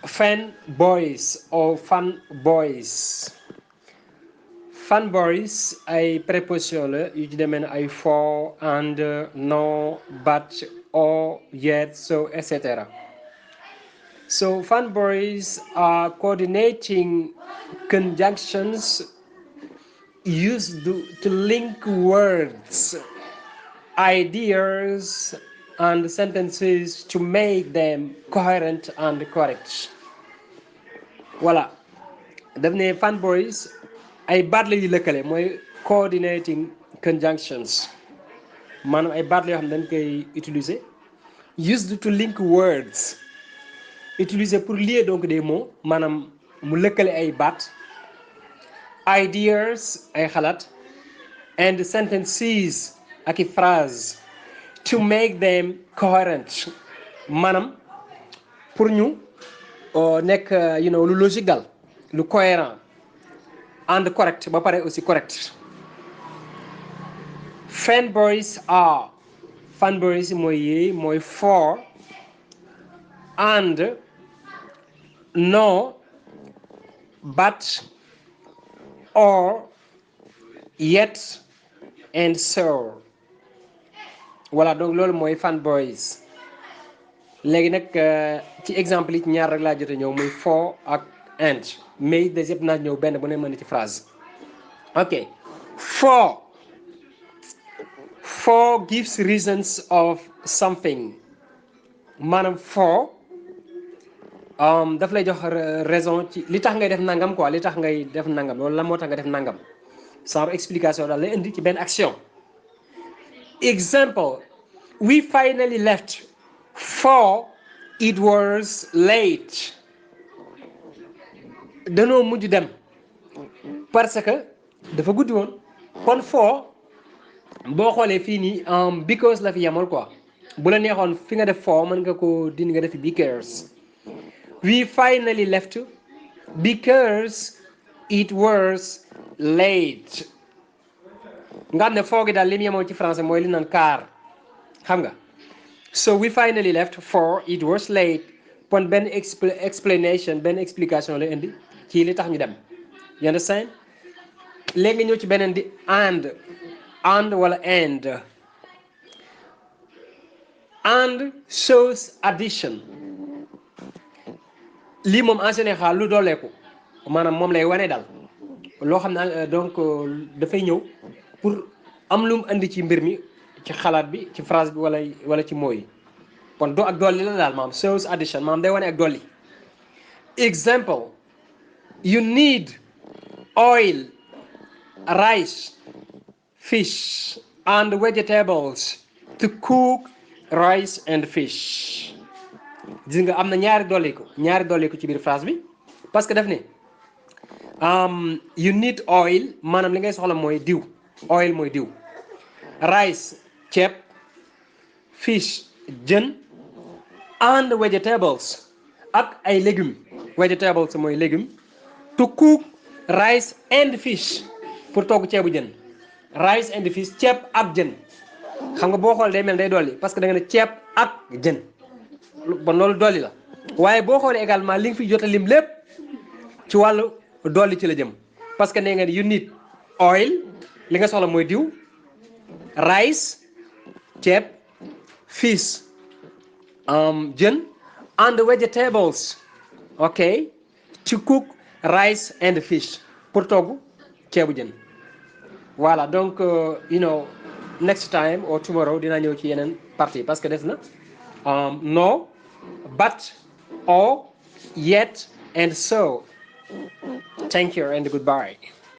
fan boys or fan boys. Fan boys ay préposition la yu ci demee ne ay for and no but or yet so etc. So fan boys are coordinating conjunctions used to link words, ideas and sentences to make them coherent and correct. Voilà, daf ne fan boys ay baat la yu lëkkale mooy coordinating conjunctions maanaam ay baat la yoo xam ne dañ koy utiliser used to link words, utiliser pour lier donc des mots maanaam mu lëkkale ay baat, ideas ay xalaat and sentences ak i phrase to make them coherent maanaam pour ñu nekk lu logique dal lu cohérent and correct ba pare aussi correct. Fanboys are fanboys mooy for and no but or yet and so. Voilà, donc loolu mooy fanboys. Léegi nag ci exemple yi ci ñaar rek laa jot a ñëw muy for ak and mais des yëpp naa ñëw benn bu ne mën na ci phrase. Ok, for gives reasons of something maanaam for daf lay jox raison ci li tax ngay def nangam quoi, li tax ngay def nangam loolu la moo tax nga def nangam sans explication daal lay indi ci benn action. Example, we finally left for it was late. Danoo mujj dem parce que dafa guddi woon kon for boo xoolee fii nii because la fi yemal quoi bu la neexoon fi nga def for mën nga ko dindi nga def because. We finally left because it was late. Nga xam ne for gi daal li mu yemoon ci français mooy li naan car xam nga. So we finally left for it was late kon benn explanation benn explication la indi ci li tax ñu dem. You understand? Léegi ñëw ci beneen di and wala and shows addition. Lii moom en général lu dooleeku maanaam moom lay wane daal loo xam ne donc dafay ñëw pour am lu mu indi ci mbir mi ci xalaat bi ci phrase bi wala ci mooy kon do ak dolli la daal maam shows addition maam day wane ak dolli. Example, you need oil, rice, fish and vegetables to cook rice and fish. Gis nga am na ñaari dolliku ci biir phrase bi parce que daf ne you need oil maanaam li ngay soxla mooy diw, oil mooy diw, rice ceeb, fish jën and vegetables ak ay légumes, vegetables mooy légumes, to cook rice and fish pour togg ceebu jën, rice and fish ceeb ak jën. Xam nga boo xool day mel day dolli parce que da nga ne ceeb ak jën bon loolu dolli la waaye boo xoolee également li nga fi jot a lim lépp ci wàllu dolli ci la jëm parce que nee nga you need oil li nga soxla mooy diw, rice ceeb, fish jën and vegetables ok to cook rice and fish pour togg ceebu jën. Voilà donc next time or tomorrow dinaa ñëw ci yeneen partie parce que des na no but or yet and so. Thank you and goodbye.